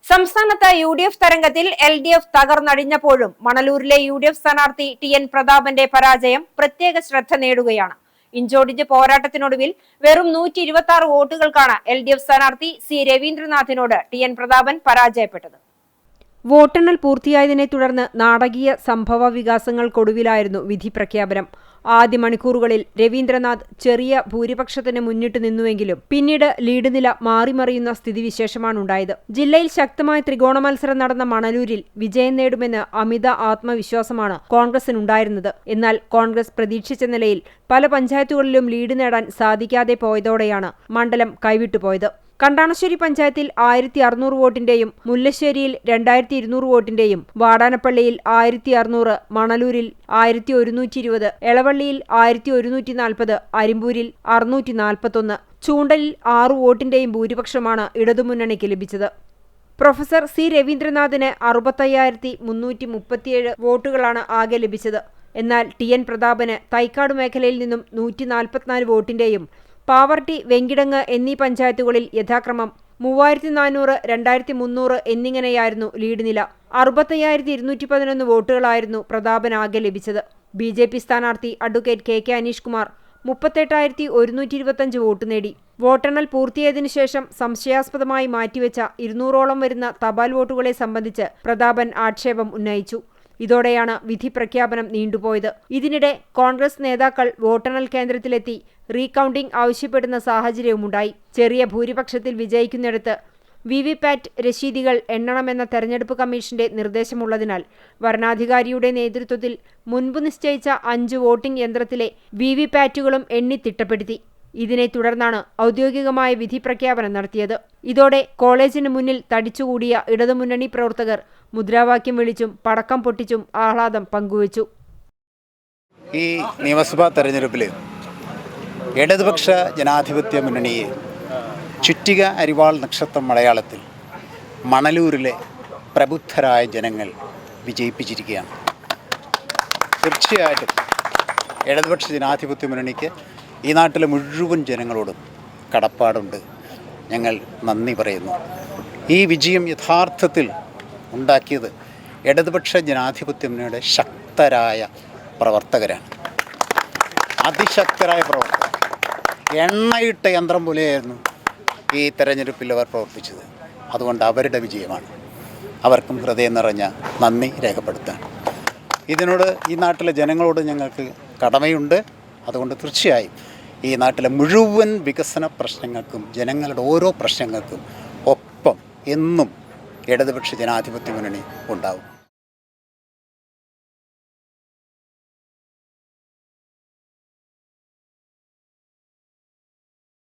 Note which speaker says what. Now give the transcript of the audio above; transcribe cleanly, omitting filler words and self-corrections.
Speaker 1: സംസ്ഥാനത്ത് UDF തരംഗത്തിൽ LDF തകർന്നടിഞ്ഞപ്പോഴും മണലൂരിലെ UDF സ്ഥാനാർത്ഥി TN പ്രതാപന്റെ പരാജയം പ്രത്യേക ശ്രദ്ധ നേടുകയാണ്. ഇഞ്ചോടിഞ്ച് പോരാട്ടത്തിനൊടുവിൽ വെറും 126 വോട്ടുകൾക്കാണ് LDF സ്ഥാനാർത്ഥി C രവീന്ദ്രനാഥിനോട് TN പ്രതാപൻ പരാജയപ്പെട്ടത്. വോട്ടെണ്ണൽ പൂർത്തിയായതിനെ തുടർന്ന് നാടകീയ സംഭവ വികാസങ്ങൾക്കൊടുവിലായിരുന്നു വിധി പ്രഖ്യാപനം. ആദ്യ മണിക്കൂറുകളിൽ രവീന്ദ്രനാഥ് ചെറിയ ഭൂരിപക്ഷത്തിന് മുന്നിട്ട് നിന്നുവെങ്കിലും പിന്നീട് ലീഡ് നില മാറിമറിയുന്ന സ്ഥിതിവിശേഷമാണുണ്ടായത്. ജില്ലയിൽ ശക്തമായ ത്രികോണ മത്സരം നടന്ന മണലൂരിൽ വിജയം നേടുമെന്ന് അമിത ആത്മവിശ്വാസമാണ് കോൺഗ്രസിനുണ്ടായിരുന്നത്. എന്നാൽ കോൺഗ്രസ് പ്രതീക്ഷിച്ച നിലയിൽ പല പഞ്ചായത്തുകളിലും ലീഡ് നേടാൻ സാധിക്കാതെ പോയതോടെയാണ് മണ്ഡലം കൈവിട്ടുപോയത്. കണ്ടാണശ്ശേരി പഞ്ചായത്തിൽ 1600 വോട്ടിന്റെയും മുല്ലശ്ശേരിയിൽ 2200 വോട്ടിന്റെയും വാടാനപ്പള്ളിയിൽ 1600, മണലൂരിൽ 1120, എളവള്ളിയിൽ 1140, അരിമ്പൂരിൽ 641, ചൂണ്ടലിൽ 6 വോട്ടിന്റെയും ഭൂരിപക്ഷമാണ് ഇടതുമുന്നണിക്ക് ലഭിച്ചത്. പ്രൊഫസർ C രവീന്ദ്രനാഥിന് 65,337 വോട്ടുകളാണ് ആകെ ലഭിച്ചത്. എന്നാൽ TN പ്രതാപന് തൈക്കാട് മേഖലയിൽ നിന്നും 144 വോട്ടിന്റെയും പാവർട്ടി, വെങ്കിടങ്ങ് എന്നീ പഞ്ചായത്തുകളിൽ യഥാക്രമം 3400, 2300 എന്നിങ്ങനെയായിരുന്നു ലീഡ് നില. 65,211 വോട്ടുകളായിരുന്നു പ്രതാപനാകെ ലഭിച്ചത്. BJP സ്ഥാനാർത്ഥി advocate KK Aneesh Kumar 38,125 vote നേടി. വോട്ടെണ്ണൽ പൂർത്തിയായതിനു ശേഷം സംശയാസ്പദമായി മാറ്റിവെച്ച 200ഓളം വരുന്ന തപാൽ വോട്ടുകളെ സംബന്ധിച്ച് പ്രതാപൻ ആക്ഷേപം ഉന്നയിച്ചു. ഇതോടെയാണ് വിധി പ്രഖ്യാപനം നീണ്ടുപോയത്. ഇതിനിടെ കോൺഗ്രസ് നേതാക്കൾ വോട്ടെണ്ണൽ കേന്ദ്രത്തിലെത്തി റീകൗണ്ടിംഗ് ആവശ്യപ്പെടുന്ന സാഹചര്യവുമുണ്ടായി. ചെറിയ ഭൂരിപക്ഷത്തിൽ വിജയിക്കുന്നിടത്ത് VVPAT രശീതികൾ എണ്ണണമെന്ന തെരഞ്ഞെടുപ്പ് കമ്മീഷന്റെ നിർദ്ദേശമുള്ളതിനാൽ വരണാധികാരിയുടെ നേതൃത്വത്തിൽ മുൻപ് നിശ്ചയിച്ച 5 വോട്ടിംഗ് യന്ത്രത്തിലെ VVPATകളും എണ്ണി തിട്ടപ്പെടുത്തി. ഇതിനെ തുടർന്നാണ് ഔദ്യോഗികമായ വിധി പ്രഖ്യാപനം നടത്തിയത്. ഇതോടെ കോളേജിന് മുന്നിൽ തടിച്ചുകൂടിയ ഇടതുമുന്നണി പ്രവർത്തകർ മുദ്രാവാക്യം വിളിച്ചും പടക്കം പൊട്ടിച്ചും ആഹ്ലാദം പങ്കുവച്ചു.
Speaker 2: ഈ നിയമസഭാ തെരഞ്ഞെടുപ്പിൽ ഇടതുപക്ഷ ജനാധിപത്യ മുന്നണിയെ ചുറ്റിക അരിവാൾ നക്ഷത്രം മലയാളത്തിൽ മണലൂരിലെ പ്രബുദ്ധരായ ജനങ്ങൾ വിജയിപ്പിച്ചിരിക്കുകയാണ്. തീർച്ചയായിട്ടും ഇടതുപക്ഷ ജനാധിപത്യ മുന്നണിക്ക് ഈ നാട്ടിലെ മുഴുവൻ ജനങ്ങളോടും കടപ്പാടുണ്ട്. ഞങ്ങൾ നന്ദി പറയുന്നു. ഈ വിജയം യഥാർത്ഥത്തിൽ ഉണ്ടാക്കിയത് ഇടതുപക്ഷ ജനാധിപത്യ മുന്നണിയുടെ ശക്തരായ പ്രവർത്തകരാണ്. അതിശക്തരായ പ്രവർത്തകർ. എണ്ണയിട്ട യന്ത്രം പോലെയായിരുന്നു ഈ തെരഞ്ഞെടുപ്പിൽ അവർ പ്രവർത്തിച്ചത്. അതുകൊണ്ട് അവരുടെ വിജയമാണ്. അവർക്കും ഹൃദയം നിറഞ്ഞ നന്ദി രേഖപ്പെടുത്താൻ. ഇതിനോട് ഈ നാട്ടിലെ ജനങ്ങളോട് ഞങ്ങൾക്ക് കടമയുണ്ട്. അതുകൊണ്ട് തീർച്ചയായും ഈ നാട്ടിലെ മുഴുവൻ വികസന പ്രശ്നങ്ങൾക്കും ജനങ്ങളുടെ ഓരോ പ്രശ്നങ്ങൾക്കും ഒപ്പം എന്നും ഇടതുപക്ഷ ജനാധിപത്യ മുന്നണി ഉണ്ടാവും.